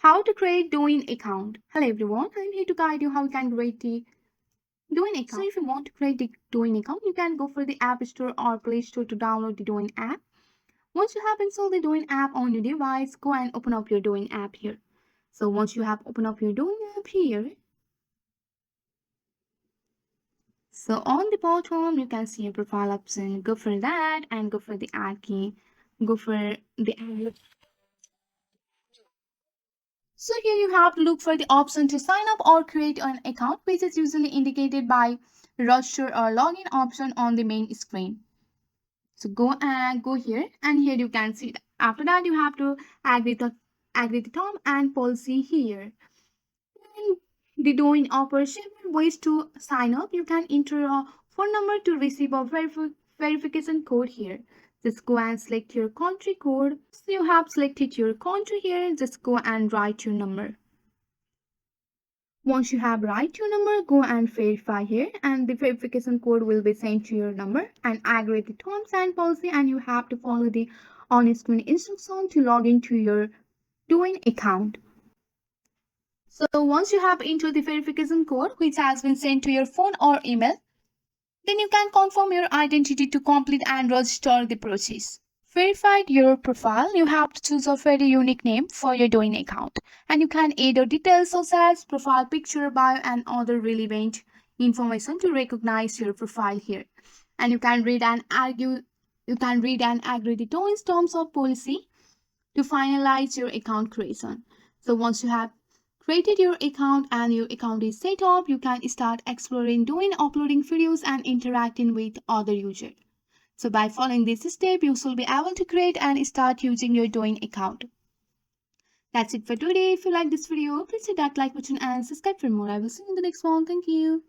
How to create Douyin account. Hello everyone, I'm here to guide you how you can create the Douyin account. So if you want to create the Douyin account, you can go for the App Store or Play Store to download the Douyin app. Once you have installed the Douyin app on your device, go and open up your Douyin app here. So once you have opened up your Douyin app here, so on the bottom you can see your profile option. Go for that and go for the add key. Go for the add. So here you have to look for the option to sign up or create an account, which is usually indicated by register or login option on the main screen. So go here and here you can see that. After that you have to agree the term and policy here. And the doing offers several ways to sign up. You can enter a phone number to receive a verification code here. Just go and select your country code. So you have selected your country here. Just go and write your number. Once you have write your number, go and verify here and the verification code will be sent to your number and agree the terms and policy, and you have to follow the on-screen instruction to log into your Douyin account. So once you have entered the verification code which has been sent to your phone or email, then you can confirm your identity to complete and register the process. Verified your profile, you have to choose a very unique name for your Douyin account, and you can add your details such as profile picture, bio and other relevant information to recognize your profile here. And you can read and agree the Douyin's terms of policy to finalize your account creation. So once you have created your account and your account is set up, you can start exploring Douyin, uploading videos and interacting with other users. So by following this step, you will be able to create and start using your Douyin account. That's it for today. If you like this video, please hit that like button and subscribe for more. I will see you in the next one. Thank you.